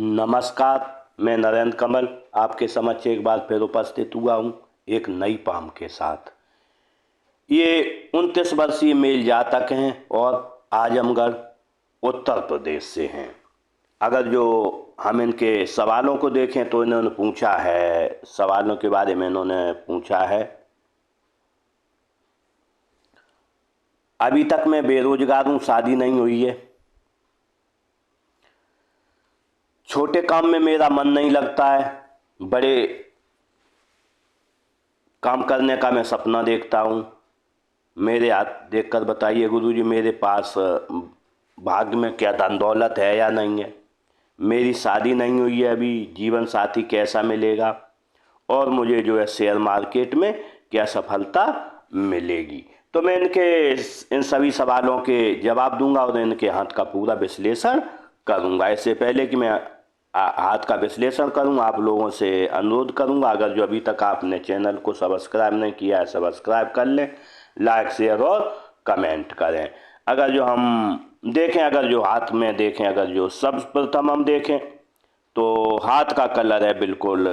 नमस्कार। मैं नरेंद्र कमल आपके समक्ष एक बार फिर उपस्थित हुआ हूँ एक नई पाम के साथ। ये 29 वर्षीय मेल जातक हैं और आजमगढ़ उत्तर प्रदेश से हैं। अगर जो हम इनके सवालों को देखें तो इन्होंने पूछा है, सवालों के बारे में इन्होंने पूछा है, अभी तक मैं बेरोजगार हूँ, शादी नहीं हुई है, छोटे काम में मेरा मन नहीं लगता है, बड़े काम करने का मैं सपना देखता हूँ। मेरे हाथ देखकर बताइए गुरुजी, मेरे पास भाग्य में क्या धन दौलत है या नहीं है, मेरी शादी नहीं हुई है अभी, जीवन साथी कैसा मिलेगा, और मुझे जो है शेयर मार्केट में क्या सफलता मिलेगी। तो मैं इन सभी सवालों के जवाब दूंगा और इनके हाथ का पूरा विश्लेषण करूंगा। इससे पहले कि मैं हाथ का विश्लेषण करूं, आप लोगों से अनुरोध करूंगा, अगर जो अभी तक आपने चैनल को सब्सक्राइब नहीं किया है, सब्सक्राइब कर लें, लाइक शेयर और कमेंट करें। अगर जो हम देखें, अगर जो हाथ में देखें, अगर जो सर्वप्रथम हम देखें तो हाथ का कलर है बिल्कुल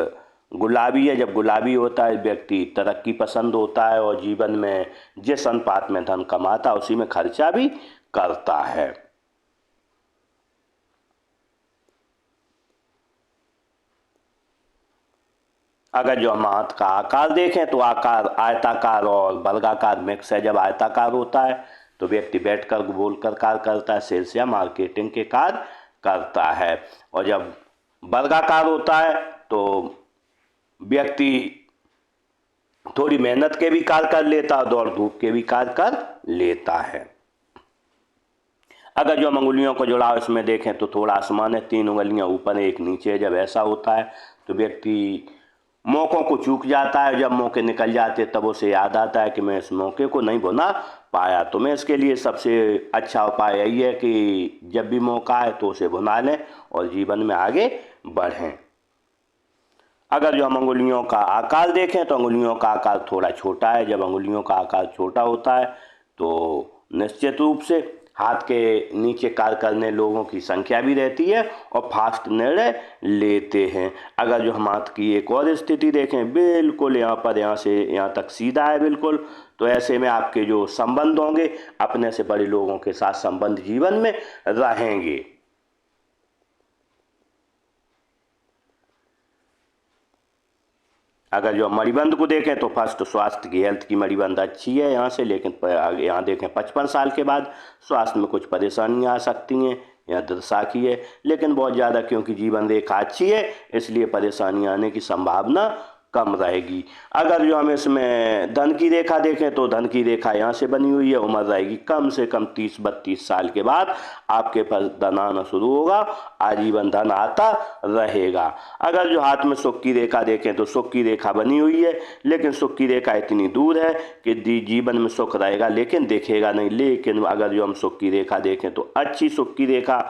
गुलाबी है। जब गुलाबी होता है व्यक्ति तरक्की पसंद होता है और जीवन में जिस अनुपात में धन कमाता है उसी में खर्चा भी करता है। अगर जो हम हाथ का आकार देखें तो आकार आयताकार और वर्गाकार मिक्स है। जब आयताकार होता है तो व्यक्ति बैठकर बोलकर कार्य करता है, सेल्स या मार्केटिंग के कार्य करता है, और जब वर्गाकार होता है तो व्यक्ति थोड़ी मेहनत के भी कार्य कर लेता है, दौड़ धूप के भी कार्य कर लेता है। अगर जो हम अंगुलियों को जुड़ाव इसमें देखें तो थोड़ा आसमान है, 3 उंगलियां ऊपर एक नीचे है। जब ऐसा होता है तो व्यक्ति मौक़ों को चूक जाता है, जब मौके निकल जाते तब उसे याद आता है कि मैं इस मौके को नहीं भुना पाया। तो मैं इसके लिए सबसे अच्छा उपाय यही है कि जब भी मौका आए तो उसे भुना लें और जीवन में आगे बढ़ें। अगर जो हम अंगुलियों का आकार देखें तो अंगुलियों का आकार थोड़ा छोटा है। जब अंगुलियों का आकार छोटा होता है तो निश्चित रूप से हाथ के नीचे कार्य करने लोगों की संख्या भी रहती है और फास्ट निर्णय लेते हैं। अगर जो हम हाथ की एक और स्थिति देखें, बिल्कुल यहाँ से यहाँ तक सीधा है बिल्कुल, तो ऐसे में आपके जो संबंध होंगे अपने से बड़े लोगों के साथ संबंध जीवन में रहेंगे। अगर जो मणिबंध को देखें तो फर्स्ट स्वास्थ्य की हेल्थ की मणिबंध अच्छी है यहाँ से, लेकिन यहाँ देखें 55 साल के बाद स्वास्थ्य में कुछ परेशानियाँ आ सकती हैं। यहाँ दुर्साखी है, लेकिन बहुत ज़्यादा क्योंकि जीवन रेखा अच्छी है इसलिए परेशानी आने की संभावना कम रहेगी। अगर जो हम इसमें धन की रेखा देखें तो धन की रेखा यहाँ से बनी हुई है, उम्र रहेगी कम से कम 30-32 साल के बाद आपके पास धन आना शुरू होगा, आजीवन धन आता रहेगा। अगर जो हाथ में सुख की रेखा देखें तो सुख की रेखा बनी हुई है, लेकिन सुख की रेखा इतनी दूर है कि जीवन में सुख रहेगा लेकिन दिखेगा नहीं। लेकिन अगर जो हम सुख की रेखा देखें तो अच्छी सुख की रेखा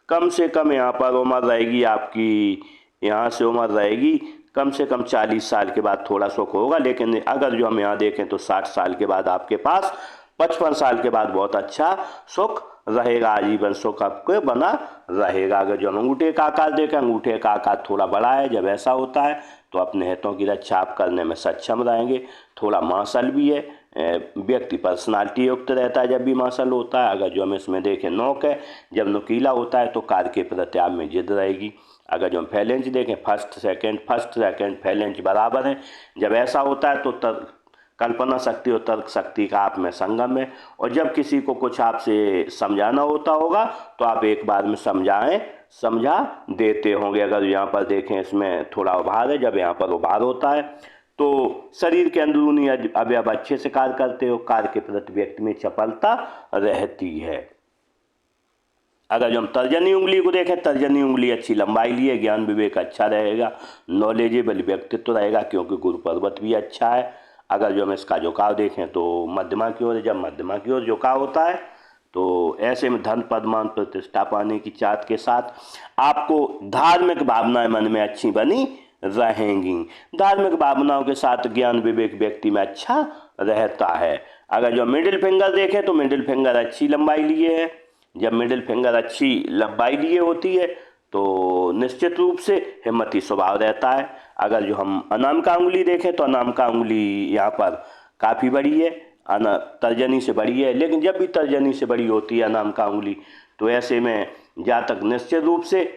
कम से कम यहाँ पर उम्र रहेगी आपकी, यहाँ से उम्र रहेगी कम से कम 40 साल के बाद थोड़ा सुख होगा। लेकिन अगर जो हम यहाँ देखें तो 60 साल के बाद आपके पास 55 साल के बाद बहुत अच्छा सुख रहेगा, आजीवन सुख आपको बना रहेगा। अगर जो हम अंगूठे का आकार देखें, अंगूठे का आकार थोड़ा बड़ा है। जब ऐसा होता है तो अपने हितों की रक्षा आप करने में सक्षम रहेंगे। थोड़ा मांसल भी है, व्यक्ति पर्सनालिटी युक्त रहता है जब भी मांसल होता है। अगर जो हम इसमें देखें नोक है, जब नुकीला होता है तो कार्य के प्रति आप में जिद रहेगी। अगर जो हम फैलेंज देखें फर्स्ट सेकंड फैलेंज बराबर है। जब ऐसा होता है तो कल्पना शक्ति और तर्क शक्ति का आप में संगम है, और जब किसी को कुछ आपसे समझाना होता होगा तो आप एक बार में समझा देते होंगे। अगर यहाँ पर देखें इसमें थोड़ा उभार है, जब यहाँ पर उभार होता है तो शरीर के अंदरूनी अवयव अच्छे से कार्य करते हो, कार्य के प्रति व्यक्ति में चपलता रहती है। अगर जो हम तर्जनी उंगली को देखें, तर्जनी उंगली अच्छी लंबाई लिए, ज्ञान विवेक अच्छा रहेगा, नॉलेजेबल व्यक्तित्व रहेगा क्योंकि गुरु पर्वत भी अच्छा है। अगर जो हम इसका झुकाव देखें तो मध्यमा की ओर, जब मध्यमा की ओर झुकाव होता है तो ऐसे में धन पद मान प्रतिष्ठा पाने की चाहत के साथ आपको धार्मिक भावनाएं मन में अच्छी बनी रहेंगी। धार्मिक भावनाओं के साथ ज्ञान विवेक व्यक्ति में अच्छा रहता है। अगर जो मिडिल फिंगर देखें तो मिडिल फिंगर अच्छी लंबाई लिए है। जब मिडिल फिंगर अच्छी लंबाई लिए होती है तो निश्चित रूप से हिम्मती स्वभाव रहता है। अगर जो हम अनामिका उंगली देखें तो अनामिका उंगली यहाँ पर काफ़ी बड़ी है, तर्जनी से बड़ी है, लेकिन जब भी तर्जनी से बड़ी होती है अनामिका उंगली तो ऐसे में जहाँ तक निश्चित रूप से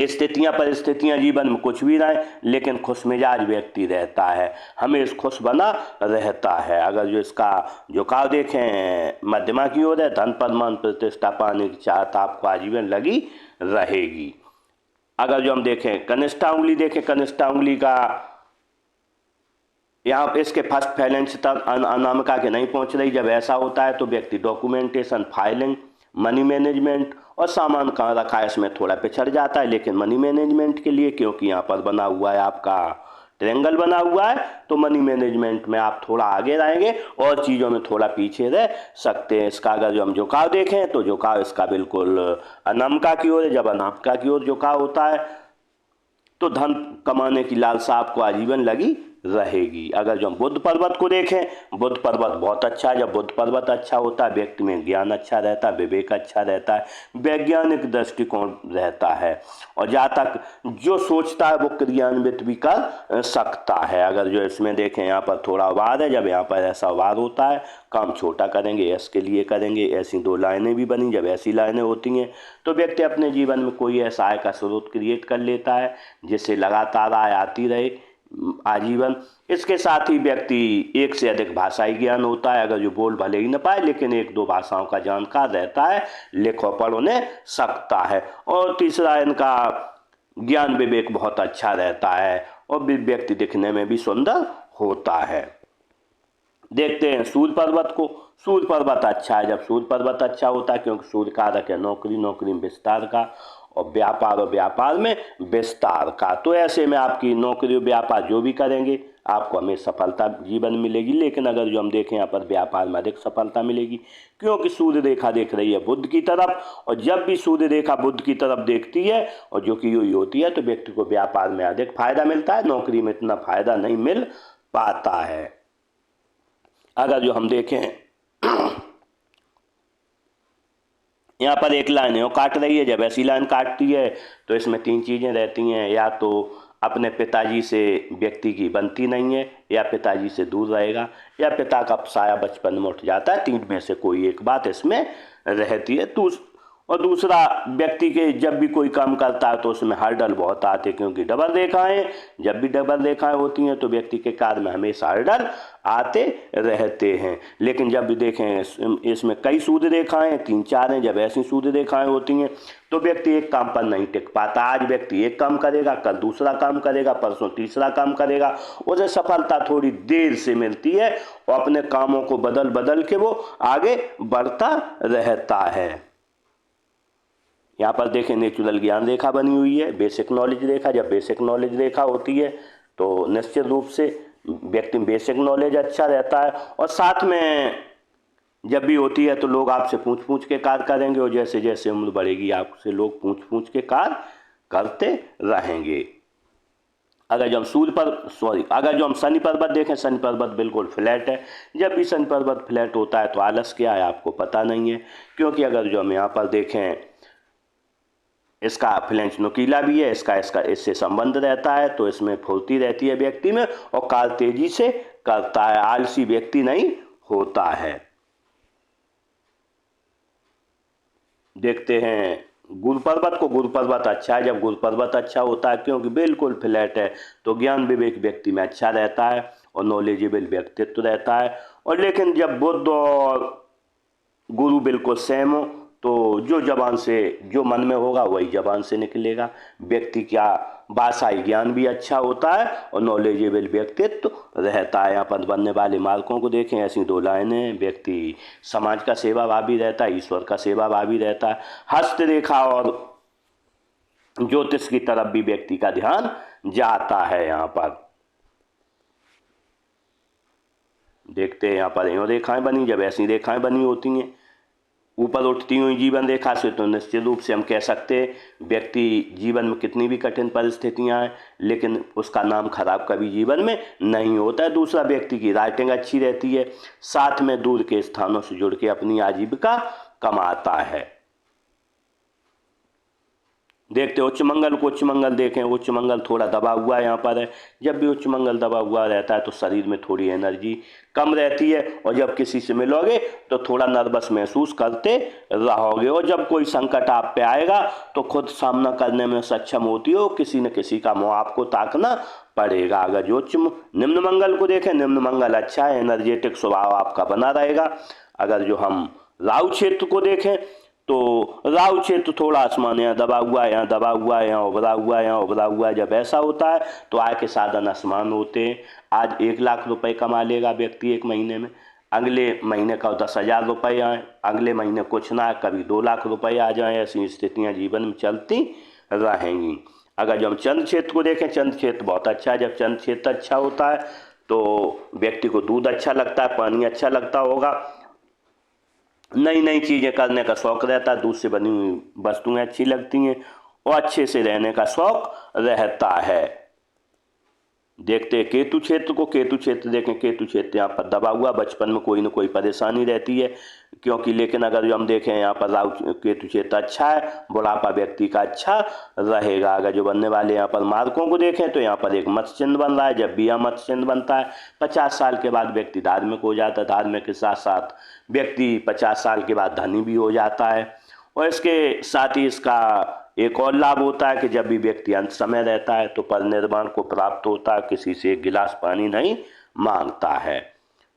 स्थितियाँ परिस्थितियाँ जीवन में कुछ भी रहे लेकिन खुश मिजाज व्यक्ति रहता है, हमेशा खुश बना रहता है। अगर जो इसका झुकाव देखें मध्यमा की ओर है, धन पद मान प्रतिष्ठा पाने की चाहत आपको आजीवन लगी रहेगी। अगर जो हम देखें कनिष्ठा उंगली देखें, कनिष्ठा उंगली का यहाँ पे इसके फर्स्ट फाइनेंस तक अनामिका के नहीं पहुँच रही। जब ऐसा होता है तो व्यक्ति डॉक्यूमेंटेशन, फाइलिंग, मनी मैनेजमेंट और सामान कहाँ रखा है इसमें थोड़ा पिछड़ जाता है। लेकिन मनी मैनेजमेंट के लिए क्योंकि यहाँ पर बना हुआ है आपका ट्रायंगल बना हुआ है तो मनी मैनेजमेंट में आप थोड़ा आगे रहेंगे और चीज़ों में थोड़ा पीछे रह सकते हैं। इसका अगर जो हम झुकाव देखें तो झुकाव इसका बिल्कुल अनामिका की ओर है। जब अनामिका की ओर झुकाव होता है तो धन कमाने की लालसा आपको आजीवन लगी रहेगी। अगर जो हम बुध पर्वत को देखें, बुध पर्वत बहुत अच्छा है। जब बुध पर्वत अच्छा होता है व्यक्ति में ज्ञान अच्छा रहता है, विवेक अच्छा रहता है, वैज्ञानिक दृष्टिकोण रहता है और जहाँ तक जो सोचता है वो क्रियान्वित भी कर सकता है। अगर जो इसमें देखें यहाँ पर थोड़ा वाद है, जब यहाँ पर ऐसा वाद होता है काम छोटा करेंगे, यश के लिए करेंगे, ऐसी दो लाइनें भी बनी। जब ऐसी लाइनें होती हैं तो व्यक्ति अपने जीवन में कोई ऐसा आय का स्रोत क्रिएट कर लेता है जिससे लगातार आय आती रहे आजीवन। इसके साथ ही व्यक्ति एक से अधिक भाषाई ज्ञान होता है। अगर जो बोल भले ही न पाए लेकिन एक दो भाषाओं का जानकार रहता है, लिख और पढ़ उन्हें सकता है। और तीसरा इनका ज्ञान विवेक बहुत अच्छा रहता है और व्यक्ति दिखने में भी सुंदर होता है। देखते हैं सूर्य पर्वत को। सूर्य पर्वत अच्छा है। जब सूर्य पर्वत अच्छा होता है क्योंकि सूर्य कारक है नौकरी, नौकरी में विस्तार का और व्यापार में विस्तार का। तो ऐसे में आपकी नौकरी और व्यापार जो भी करेंगे आपको हमेशा सफलता जीवन मिलेगी। लेकिन अगर जो हम देखें यहाँ पर व्यापार में अधिक सफलता मिलेगी क्योंकि सूर्य रेखा देख रही है बुध की तरफ और जब भी सूर्य रेखा बुध की तरफ देखती है और जो कि हुई होती है तो व्यक्ति को व्यापार में अधिक फायदा मिलता है, नौकरी में इतना फायदा नहीं मिल पाता है। अगर जो हम देखें यहाँ पर एक लाइन है वो काट रही है। जब ऐसी लाइन काटती है तो इसमें तीन चीज़ें रहती हैं, या तो अपने पिताजी से व्यक्ति की बनती नहीं है, या पिताजी से दूर रहेगा, या पिता का साया बचपन में उठ जाता है। तीन में से कोई एक बात इसमें रहती है। और दूसरा व्यक्ति के जब भी कोई काम करता है तो उसमें हर्डल बहुत आते हैं क्योंकि डबल रेखाएं, जब भी डबल रेखाएं होती हैं तो व्यक्ति के कार्य में हमेशा हर्डल आते रहते हैं। लेकिन जब भी देखें इसमें कई सूर्य रेखाएं, तीन चार हैं, जब ऐसी सूर्य रेखाएं होती हैं तो व्यक्ति एक काम पर नहीं टिक पाता। आज व्यक्ति एक काम करेगा, कल दूसरा काम करेगा, परसों तीसरा काम करेगा, उसे सफलता थोड़ी देर से मिलती है और अपने कामों को बदल बदल के वो आगे बढ़ता रहता है। यहाँ पर देखें नेचुरल ज्ञान रेखा बनी हुई है, बेसिक नॉलेज रेखा। जब बेसिक नॉलेज रेखा होती है तो निश्चित रूप से व्यक्ति में बेसिक नॉलेज अच्छा रहता है और साथ में जब भी होती है तो लोग आपसे पूछ पूछ के कार्य करेंगे और जैसे जैसे उम्र बढ़ेगी आपसे लोग पूछ पूछ के कार्य करते रहेंगे। अगर जो हम शनि पर्वत देखें, शनि पर्वत बिल्कुल फ्लैट है। जब भी शनि पर्वत फ्लैट होता है तो आलस क्या है आपको पता नहीं है क्योंकि अगर जो हम यहाँ पर देखें इसका फ्लैंच नुकीला भी है, इसका इससे संबंध रहता है तो इसमें फुर्ती रहती है व्यक्ति में और कार्य तेजी से करता है, आलसी व्यक्ति नहीं होता है। देखते हैं गुरु पर्वत को। गुरु पर्वत अच्छा है। जब गुरु पर्वत अच्छा होता है क्योंकि बिल्कुल फ्लैट है तो ज्ञान विवेक व्यक्ति में अच्छा रहता है और नॉलेजेबल व्यक्तित्व रहता है। और लेकिन जब बुध और गुरु बिल्कुल सेम हो तो जो जबान से जो मन में होगा वही जबान से निकलेगा। व्यक्ति का भाषाई ज्ञान भी अच्छा होता है और नॉलेजेबल व्यक्तित्व रहता है। यहाँ पर बनने वाले मार्कों को देखें, ऐसी दो लाइनें। व्यक्ति समाज का सेवाभावी रहता है, ईश्वर का सेवाभावी रहता है। हस्तरेखा और ज्योतिष की तरफ भी व्यक्ति का ध्यान जाता है। यहाँ पर देखते हैं यहाँ पर यूँ रेखाएं बनी। जब ऐसी रेखाएं बनी होती हैं ऊपर उठती हुई जीवन रेखा से तो निश्चित रूप से हम कह सकते हैं व्यक्ति जीवन में कितनी भी कठिन परिस्थितियां हैं लेकिन उसका नाम खराब कभी जीवन में नहीं होता है। दूसरा व्यक्ति की राइटिंग अच्छी रहती है, साथ में दूर के स्थानों से जुड़ के अपनी आजीविका कमाता है। देखते उच्च मंगल को, उच्च मंगल देखें, उच्च मंगल थोड़ा दबा हुआ यहाँ पर है। जब भी उच्च मंगल दबा हुआ रहता है तो शरीर में थोड़ी एनर्जी कम रहती है, और जब किसी से मिलोगे तो थोड़ा नर्वस महसूस करते रहोगे, और जब कोई संकट आप पे आएगा तो खुद सामना करने में सक्षम होती हो, किसी न किसी का मुँह आपको ताकना पड़ेगा। अगर जो निम्न मंगल को देखें, निम्न मंगल अच्छा है, एनर्जेटिक स्वभाव आपका बना रहेगा। अगर जो हम राहु क्षेत्र को देखें तो राहु क्षेत्र थोड़ा आसमान यहाँ दबा हुआ है, यहाँ दबा हुआ है, यहाँ उभरा हुआ है, यहाँ उभरा हुआ है। जब ऐसा होता है तो आय के साधन आसमान होते हैं। आज 1 लाख रुपए कमा लेगा व्यक्ति एक महीने में, अगले महीने का 10,000 रुपये आए, अगले महीने कुछ ना, कभी 2 लाख रुपये आ जाएं। ऐसी स्थितियाँ जीवन में चलती रहेंगी। अगर जो हम चंद्र क्षेत्र को देखें, चंद्र क्षेत्र बहुत अच्छा है। जब चंद्र क्षेत्र अच्छा होता है तो व्यक्ति को दूध अच्छा लगता है, पानी अच्छा लगता होगा, नई नई चीज़ें करने का शौक़ रहता है, दूध से बनी हुई वस्तुएं अच्छी लगती हैं, और अच्छे से रहने का शौक़ रहता है। देखते हैं केतु क्षेत्र को, केतु क्षेत्र देखें, केतु क्षेत्र यहाँ पर दबा हुआ, बचपन में कोई ना कोई परेशानी रहती है क्योंकि, लेकिन अगर जो हम देखें यहाँ पर राहु केतु क्षेत्र अच्छा है, बुढ़ापा व्यक्ति का अच्छा रहेगा। अगर जो बनने वाले यहाँ पर मार्कों को देखें तो यहाँ पर एक मत्स्य चिन्ह बन रहा है। जब भी यहाँ मत्स्य चिन्ह बनता है 50 साल के बाद व्यक्ति धार्मिक हो जाता है, धार्मिक के साथ साथ व्यक्ति 50 साल के बाद धनी भी हो जाता है। और इसके साथ ही इसका एक और लाभ होता है कि जब भी व्यक्ति अंत समय रहता है तो परिनिर्वाण को प्राप्त होता है, किसी से एक गिलास पानी नहीं मांगता है।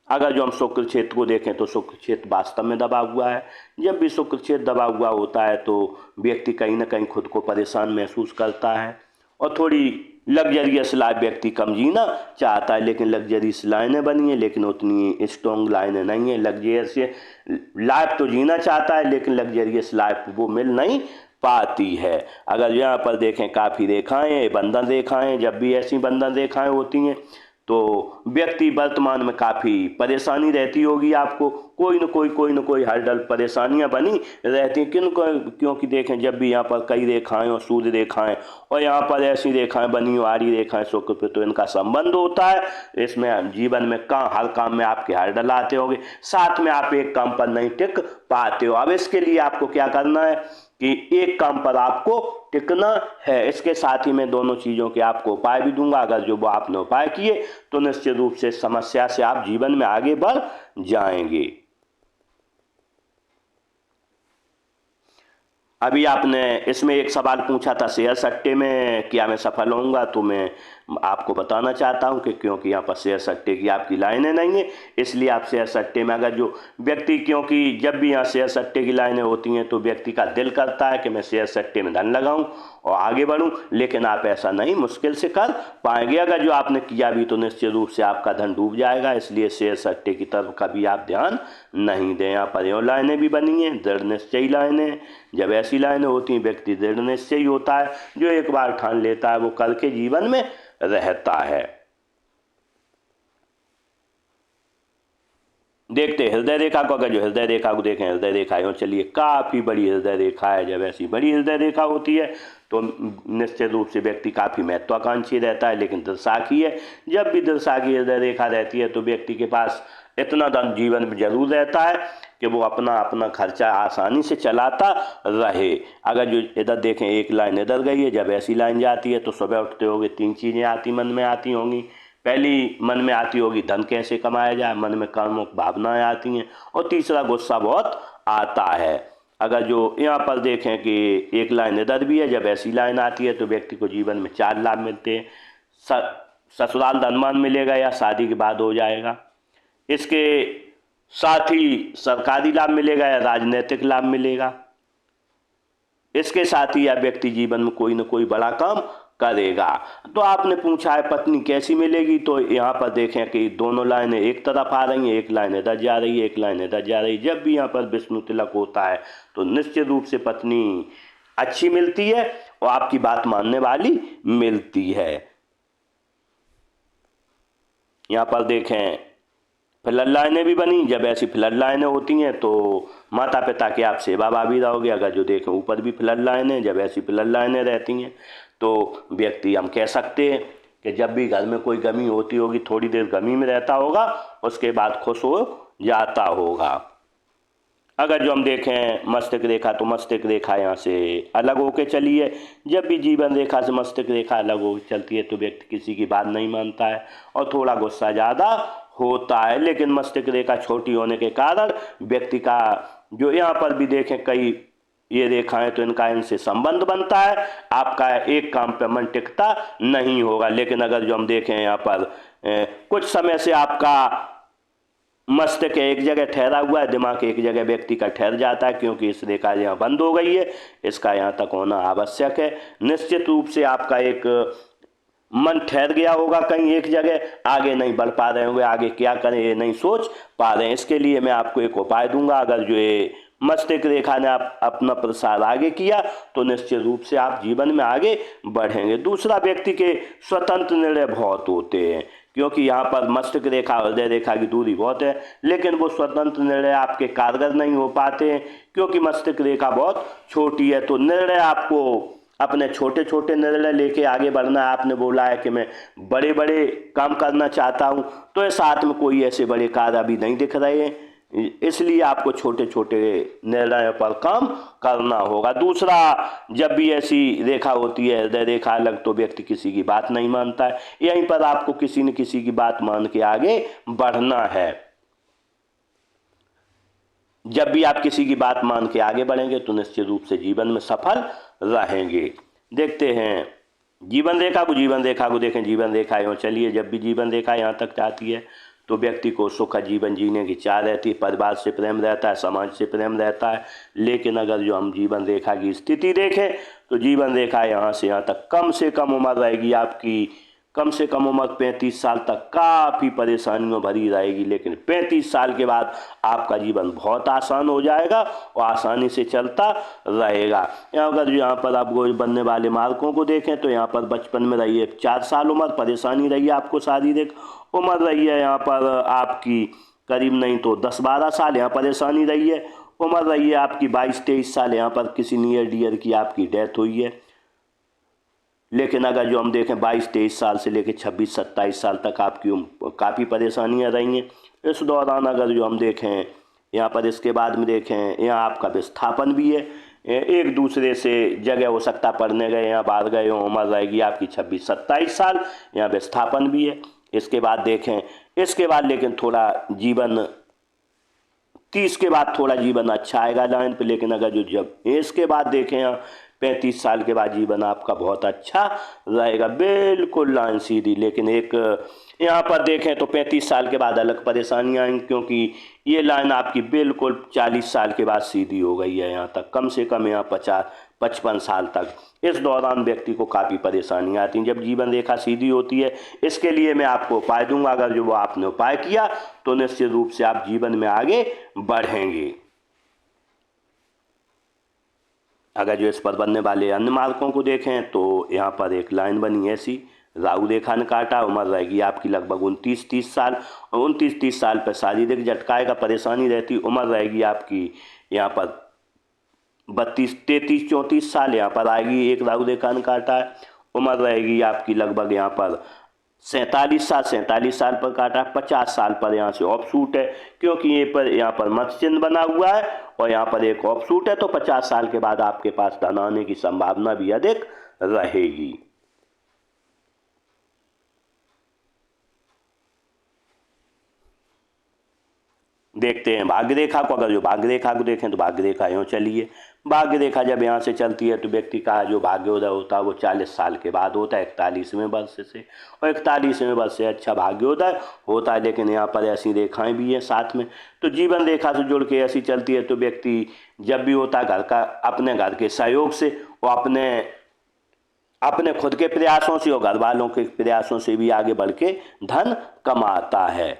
अगर जो हम शुक्र क्षेत्र को देखें तो शुक्र क्षेत्र वास्तव में दबा हुआ है। जब भी शुक्र क्षेत्र दबा हुआ होता है तो व्यक्ति कहीं ना कहीं खुद को परेशान महसूस करता है, और थोड़ी लग्जरियस लाइफ व्यक्ति कम जीना चाहता है, लेकिन लग्जरियस लाइनें बनी हैं लेकिन उतनी स्ट्रॉन्ग लाइनें नहीं है। लग्जरियस लाइफ तो जीना चाहता है लेकिन लग्जरियस लाइफ वो मिल नहीं पाती है। अगर यहाँ पर देखें काफ़ी रेखाएं, बंधन रेखाएं, जब भी ऐसी बंधन रेखाएं होती हैं तो व्यक्ति वर्तमान में काफ़ी परेशानी रहती होगी आपको, कोई न कोई हर्डल परेशानियां बनी रहती हैं क्योंकि देखें जब भी यहाँ पर कई रेखाएं और सूर्य रेखाएं और यहाँ पर ऐसी रेखाएं बनी हो, आड़ी रेखाएं शुक्र पे, तो इनका संबंध होता है। इसमें जीवन में हर काम में आपके हर्डल आते होंगे, साथ में आप एक काम पर नहीं टिक पाते हो। अब इसके लिए आपको क्या करना है कि एक काम पर आपको टिकना है। इसके साथ ही मैं दोनों चीज़ों के आपको उपाय भी दूंगा। अगर जो वो आपने उपाय किए तो निश्चित रूप से समस्या से आप जीवन में आगे बढ़ जाएंगे। अभी आपने इसमें एक सवाल पूछा था शेयर सट्टे में क्या मैं सफल होऊंगा, तो मैं आपको बताना चाहता हूं कि क्योंकि यहाँ पर शेयर सट्टे की आपकी लाइनें नहीं है, इसलिए आप शेयर सट्टे में अगर जो व्यक्ति, क्योंकि जब भी यहाँ शेयर सट्टे की लाइनें होती हैं तो व्यक्ति का दिल करता है कि मैं शेयर सट्टे में धन लगाऊं और आगे बढ़ूं, लेकिन आप ऐसा नहीं मुश्किल से कर पाएंगे। अगर जो आपने किया भी तो निश्चित रूप से आपका धन डूब जाएगा, इसलिए शेयर सट्टे की तरफ कभी आप ध्यान नहीं दें। यहाँ पर यूँ लाइनें भी बनी हैं, दृढ़ निश्चयी लाइनें। जब ऐसी लाइनें होती हैं व्यक्ति दृढ़ निश्चयी होता है, जो एक बार ठान लेता है वो करके जीवन में रहता है। देखते हृदय रेखा को, अगर जो हृदय रेखा को देखें, हृदय रेखा यूँ चलिए काफ़ी बड़ी हृदय रेखा है। जब ऐसी बड़ी हृदय रेखा होती है तो निश्चित रूप से व्यक्ति काफ़ी महत्वाकांक्षी रहता है, लेकिन दृसाखी है। जब भी दृसाखी हृदय रेखा रहती है तो व्यक्ति के पास इतना धन जीवन में जरूर रहता है कि वो अपना खर्चा आसानी से चलाता रहे। अगर जो इधर देखें एक लाइन इधर गई है, जब ऐसी लाइन जाती है तो सुबह उठते होंगे 3 चीज़ें आती मन में आती होंगी। पहली मन में आती होगी धन कैसे कमाया जाए, मन में कर्मों भावनाएं आती हैं, और तीसरा गुस्सा बहुत आता है। अगर जो यहाँ पर देखें कि एक लाइन इधर भी है, जब ऐसी लाइन आती है तो व्यक्ति को जीवन में 4 लाभ मिलते हैं। ससुराल धनमान मिलेगा या शादी के बाद हो जाएगा, इसके साथ ही सरकारी लाभ मिलेगा या राजनीतिक लाभ मिलेगा, इसके साथ ही यह व्यक्ति जीवन में कोई न कोई बड़ा काम करेगा। तो आपने पूछा है पत्नी कैसी मिलेगी, तो यहाँ पर देखें कि दोनों लाइनें एक तरफ आ रही हैं, एक लाइन इधर जा रही है, एक लाइन इधर जा रही है। जब भी यहाँ पर विष्णु तिलक होता है तो निश्चित रूप से पत्नी अच्छी मिलती है और आपकी बात मानने वाली मिलती है। यहाँ पर देखें फ्लड लाइनें भी बनी। जब ऐसी फ्लड लाइनें होती हैं तो माता पिता की आप सेवा भावी रहोगे। अगर जो देखें ऊपर भी फ्लड लाइनें, जब ऐसी फ्लड लाइनें रहती हैं तो व्यक्ति, हम कह सकते हैं कि जब भी घर में कोई गमी होती होगी, थोड़ी देर गमी में रहता होगा, उसके बाद खुश हो जाता होगा। अगर जो हम देखें मस्तिष्क रेखा, तो मस्तिष्क रेखा यहाँ से अलग होकर चली है। जब भी जीवन रेखा से मस्तिष्क रेखा अलग हो चलती है तो व्यक्ति किसी की बात नहीं मानता है और थोड़ा गुस्सा ज़्यादा होता है। लेकिन मस्तिष्क रेखा छोटी होने के कारण व्यक्ति का जो यहाँ पर भी देखें कई ये रेखाएं, तो इनका इनसे संबंध बनता है, आपका एक काम पे मन टिकता नहीं होगा। लेकिन अगर जो हम देखें यहाँ पर कुछ समय से आपका मस्तिष्क एक जगह ठहरा हुआ है, दिमाग एक जगह व्यक्ति का ठहर जाता है, क्योंकि इस रेखा यहाँ बंद हो गई है, इसका यहाँ तक होना आवश्यक है। निश्चित रूप से आपका एक मन ठहर गया होगा कहीं एक जगह, आगे नहीं बढ़ पा रहे होंगे, आगे क्या करें ये नहीं सोच पा रहे हैं। इसके लिए मैं आपको एक उपाय दूंगा। अगर जो ये मस्तिष्क रेखा ने आप अपना प्रसार आगे किया तो निश्चित रूप से आप जीवन में आगे बढ़ेंगे। दूसरा, व्यक्ति के स्वतंत्र निर्णय बहुत होते हैं, क्योंकि यहाँ पर मस्तिष्क रेखा हृदय रेखा की दूरी बहुत है, लेकिन वो स्वतंत्र निर्णय आपके कारगर नहीं हो पाते हैं, क्योंकि मस्तिष्क रेखा बहुत छोटी है। तो निर्णय आपको अपने छोटे छोटे निर्णय लेके आगे बढ़ना है। आपने बोला है कि मैं बड़े बड़े काम करना चाहता हूँ, तो इस साथ में कोई ऐसे बड़े कार्य अभी नहीं दिख रहे हैं, इसलिए आपको छोटे छोटे निर्णयों पर काम करना होगा। दूसरा, जब भी ऐसी रेखा होती है हृदय रेखा अलग, तो व्यक्ति किसी की बात नहीं मानता है। यहीं पर आपको किसी न किसी की बात मान के आगे बढ़ना है। जब भी आप किसी की बात मान के आगे बढ़ेंगे तो निश्चित रूप से जीवन में सफल रहेंगे। देखते हैं जीवन रेखा को देखें। जीवन रेखा यूँ चलिए, जब भी जीवन रेखा यहाँ तक जाती है तो व्यक्ति को सुख जीवन जीने की चाह रहती है, परिवार से प्रेम रहता है, समाज से प्रेम रहता है। लेकिन अगर जो हम जीवन रेखा की स्थिति देखें तो जीवन रेखा यहाँ से यहाँ तक कम से कम उम्र रहेगी आपकी, कम से कम उम्र 35 साल तक काफ़ी परेशानियों भरी रहेगी। लेकिन 35 साल के बाद आपका जीवन बहुत आसान हो जाएगा और आसानी से चलता रहेगा। अगर यहाँ पर आप गोल बनने वाले मार्कों को देखें तो यहाँ पर बचपन में रही है 4 साल उम्र, परेशानी रही है आपको शारीरिक उम्र रही है यहाँ पर आपकी करीब नहीं तो 10-12 साल यहाँ परेशानी रही है। उम्र रही है आपकी 22-23 साल, यहाँ पर किसी नियर डियर की आपकी डेथ हुई है। लेकिन अगर जो हम देखें 22-23 साल से लेकर 26-27 साल तक आपकी काफ़ी परेशानियां रही हैं। इस दौरान अगर जो हम देखें यहाँ पर इसके बाद में देखें, यहाँ आपका विस्थापन भी है, एक दूसरे से जगह हो सकता पढ़ने गए, यहाँ बाहर गए हो, उम्र रहेगी आपकी 26-27 साल, यहाँ विस्थापन भी है। इसके बाद देखें, इसके बाद लेकिन थोड़ा जीवन 30 के बाद थोड़ा जीवन अच्छा आएगा लाइन पे। लेकिन अगर जो जब इसके बाद देखें यहाँ 35 साल के बाद जीवन आपका बहुत अच्छा रहेगा, बिल्कुल लाइन सीधी। लेकिन एक यहाँ पर देखें तो 35 साल के बाद अलग परेशानियाँ आएंगी, क्योंकि ये लाइन आपकी बिल्कुल 40 साल के बाद सीधी हो गई है यहाँ तक, कम से कम यहाँ 50-55 साल तक। इस दौरान व्यक्ति को काफ़ी परेशानियाँ आती हैं जब जीवन रेखा सीधी होती है। इसके लिए मैं आपको उपाय दूंगा, अगर जो वो आपने उपाय किया तो निश्चित रूप से आप जीवन में आगे बढ़ेंगे। अगर जो इस पर बनने वाले अन्य मार्कों को देखें तो यहाँ पर एक लाइन बनी ऐसी, राहु रेखा ने काटा, उम्र रहेगी आपकी लगभग 29-30 साल, और 29-30 साल पर शारीरिक झटकाए का परेशानी रहती, उम्र रहेगी आपकी यहाँ पर 32-33-34 साल यहाँ पर आएगी। एक राहु रेखा ने काटा है, उम्र रहेगी आपकी लगभग यहाँ पर 47 साल पर काटा, 50 साल पर यहाँ से ऑफ सूट है, क्योंकि ये पर यहाँ पर मत चिन्ह बना हुआ है और यहाँ पर एक ऑफ सूट है, तो 50 साल के बाद आपके पास धन आने की संभावना भी अधिक रहेगी। देखते हैं भाग्य रेखा को। अगर जो भाग्य रेखा को देखें तो भाग्य रेखा यूँ चलिए, भाग्य रेखा जब यहाँ से चलती है तो व्यक्ति का जो भाग्योदय होता है वो 40 साल के बाद होता है, 41वें वर्ष से, और 41वें वर्ष से अच्छा भाग्योदय होता है। लेकिन यहाँ पर ऐसी रेखाएं भी हैं साथ में, तो जीवन रेखा से जुड़ के ऐसी चलती है तो व्यक्ति जब भी होता है घर का अपने घर के सहयोग से और अपने खुद के प्रयासों से और घर वालों के प्रयासों से भी आगे बढ़ के धन कमाता है।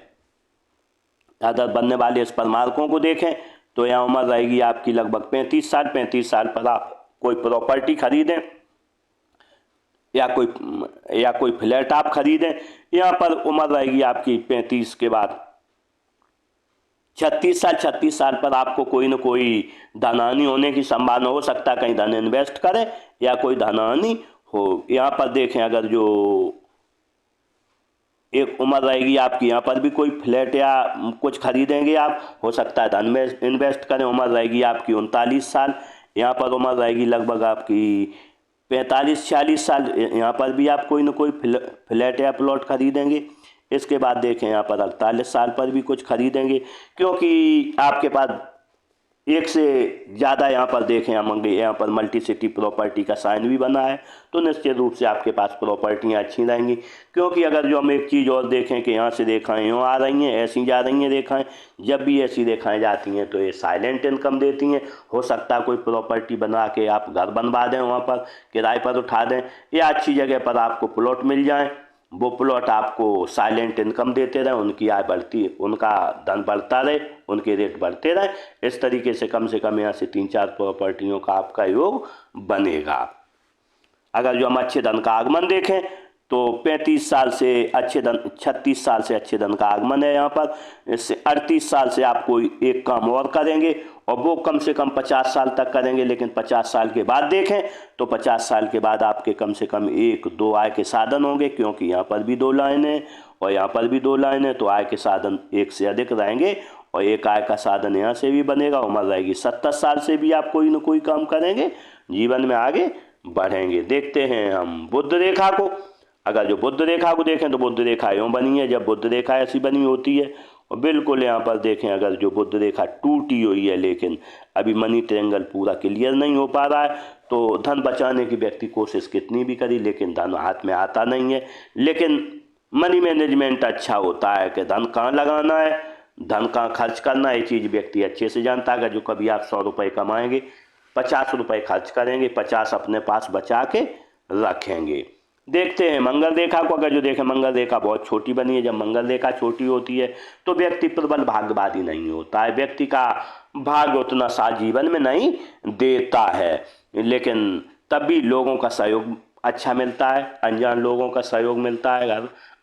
अगर बनने वाले इस पर मार्कों को देखें तो यहाँ उम्र रहेगी आपकी लगभग 35 साल। 35 साल पर आप कोई प्रॉपर्टी खरीदें या कोई फ्लैट आप खरीदें। यहाँ पर उम्र रहेगी आपकी 35 के बाद 36 साल। 36 साल पर आपको कोई न कोई धनहानि होने की संभावना हो सकता है, कहीं धन इन्वेस्ट करें या कोई धनहानि हो। यहाँ पर देखें, अगर जो एक उम्र रहेगी आपकी, यहाँ पर भी कोई फ्लैट या कुछ खरीदेंगे आप, हो सकता है धन में इन्वेस्ट करें। उम्र रहेगी आपकी 39 साल, यहाँ पर उम्र रहेगी लगभग आपकी 45-46 साल, यहाँ पर भी आप कोई ना कोई फ्लैट या प्लॉट खरीदेंगे। इसके बाद देखें यहाँ पर 48 साल पर भी कुछ खरीदेंगे, क्योंकि आपके पास एक से ज़्यादा यहाँ पर देखें हम होंगे, यहाँ पर मल्टी सिटी प्रॉपर्टी का साइन भी बना है, तो निश्चित रूप से आपके पास प्रॉपर्टियाँ अच्छी रहेंगी। क्योंकि अगर जो हम एक चीज़ और देखें कि यहाँ से रेखाएँ यूँ आ रही हैं, ऐसी जा रही हैं रेखाएँ, जब भी ऐसी रेखाएँ जाती हैं तो ये साइलेंट इनकम देती हैं। हो सकता है कोई प्रॉपर्टी बना के आप घर बनवा दें, वहाँ पर किराए पर उठा दें, या अच्छी जगह पर आपको प्लॉट मिल जाए, वो प्लॉट आपको साइलेंट इनकम देते रहे, उनकी आय बढ़ती, उनका धन बढ़ता रहे, उनके रेट बढ़ते रहे। इस तरीके से कम यहाँ से 3-4 प्रॉपर्टियों का आपका योग बनेगा। अगर जो हम अच्छे धन का आगमन देखें तो 35 साल से अच्छे धन, 36 साल से अच्छे धन का आगमन है यहाँ पर। इससे 38 साल से आप कोई एक काम और करेंगे, और वो कम से कम 50 साल तक करेंगे। लेकिन 50 साल के बाद देखें तो 50 साल के बाद आपके कम से कम 1-2 आय के साधन होंगे, क्योंकि यहाँ पर भी 2 लाइन है और यहाँ पर भी 2 लाइन है, तो आय के साधन एक से अधिक रहेंगे, और एक आय का साधन यहाँ से भी बनेगा। उम्र रहेगी 70 साल से भी आप कोई ना कोई काम करेंगे, जीवन में आगे बढ़ेंगे। देखते हैं हम बुध रेखा को। अगर जो बुध रेखा को देखें तो बुध रेखा यूँ बनी है, जब बुध रेखा ऐसी बनी होती है, और बिल्कुल यहाँ पर देखें अगर जो बुध रेखा टूटी हुई है, लेकिन अभी मनी ट्रायंगल पूरा क्लियर नहीं हो पा रहा है, तो धन बचाने की व्यक्ति कोशिश कितनी भी करी, लेकिन धन हाथ में आता नहीं है। लेकिन मनी मैनेजमेंट अच्छा होता है कि धन कहाँ लगाना है, धन कहाँ खर्च करना है, ये चीज़ व्यक्ति अच्छे से जानता है। अगर जो कभी आप 100 रुपये कमाएंगे, 50 रुपये खर्च करेंगे, 50 अपने पास बचा के रखेंगे। देखते हैं मंगल रेखा को। अगर जो देखें मंगल रेखा बहुत छोटी बनी है, जब मंगल रेखा छोटी होती है तो व्यक्ति प्रबल भाग्यवादी नहीं होता है, व्यक्ति का भाग्य उतना साथ जीवन में नहीं देता है, लेकिन तब भी लोगों का सहयोग अच्छा मिलता है, अनजान लोगों का सहयोग मिलता है,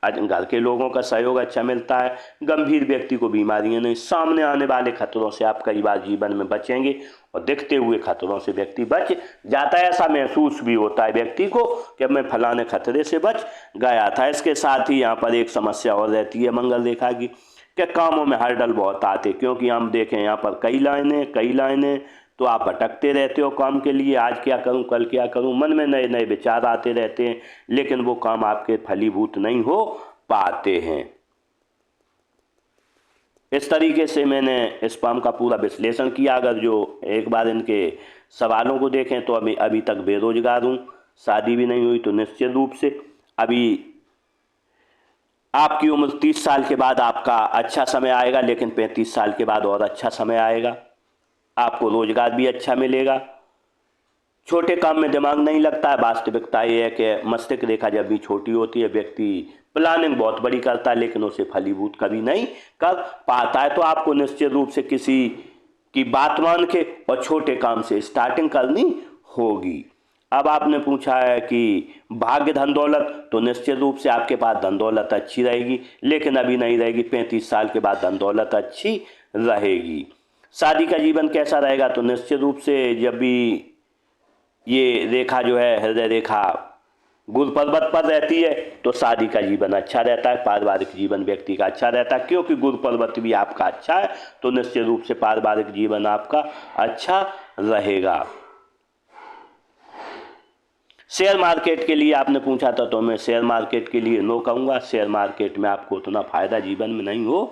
घर के लोगों का सहयोग अच्छा मिलता है। गंभीर व्यक्ति को बीमारियां नहीं, सामने आने वाले खतरों से आप कई बार जीवन में बचेंगे, और दिखते हुए खतरों से व्यक्ति बच जाता है। ऐसा महसूस भी होता है व्यक्ति को कि मैं फलाने खतरे से बच गया था। इसके साथ ही यहाँ पर एक समस्या और रहती है मंगल रेखा की, कि कामों में हर्डल बहुत आते, क्योंकि हम देखें यहाँ पर कई लाइनें, तो आप भटकते रहते हो काम के लिए, आज क्या करूं, कल क्या करूं, मन में नए नए विचार आते रहते हैं, लेकिन वो काम आपके फलीभूत नहीं हो पाते हैं। इस तरीके से मैंने इस पाम का पूरा विश्लेषण किया। अगर जो एक बार इनके सवालों को देखें तो अभी तक बेरोजगार हूँ, शादी भी नहीं हुई, तो निश्चित रूप से अभी आपकी उम्र 30 साल के बाद आपका अच्छा समय आएगा, लेकिन 35 साल के बाद और अच्छा समय आएगा, आपको रोजगार भी अच्छा मिलेगा। छोटे काम में दिमाग नहीं लगता है। वास्तविकता ये है कि मस्तिष्क रेखा जब भी छोटी होती है, व्यक्ति प्लानिंग बहुत बड़ी करता है, लेकिन उसे फलीभूत कभी नहीं कर पाता है। तो आपको निश्चित रूप से किसी की बात मान के और छोटे काम से स्टार्टिंग करनी होगी। अब आपने पूछा है कि भाग्य धन दौलत, तो निश्चित रूप से आपके पास धन दौलत अच्छी रहेगी, लेकिन अभी नहीं रहेगी। 35 साल के बाद धन दौलत अच्छी रहेगी। शादी का जीवन कैसा रहेगा, तो निश्चित रूप से जब भी ये रेखा जो है हृदय रेखा गुरु पर्वत पर रहती है तो शादी का जीवन अच्छा रहता है, पारिवारिक जीवन व्यक्ति का अच्छा रहता है। क्योंकि गुरु पर्वत भी आपका अच्छा है, तो निश्चित रूप से पारिवारिक जीवन आपका अच्छा रहेगा। शेयर मार्केट के लिए आपने पूछा था, तो मैं शेयर मार्केट के लिए नो कहूँगा। शेयर मार्केट में आपको उतना फायदा जीवन में नहीं हो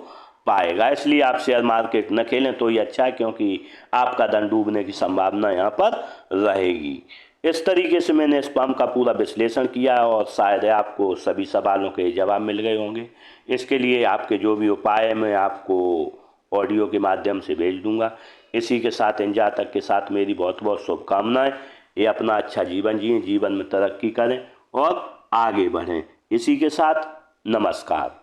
पाएगा, इसलिए आप शेयर मार्केट न खेलें तो ही अच्छा है, क्योंकि आपका धन डूबने की संभावना यहाँ पर रहेगी। इस तरीके से मैंने इस पाम का पूरा विश्लेषण किया, और शायद आपको सभी सवालों के जवाब मिल गए होंगे। इसके लिए आपके जो भी उपाय है मैं आपको ऑडियो के माध्यम से भेज दूंगा। इसी के साथ इन जातक के साथ मेरी बहुत बहुत शुभकामनाएं। ये अपना अच्छा जीवन जिएं, जीवन में तरक्की करें और आगे बढ़ें। इसी के साथ नमस्कार।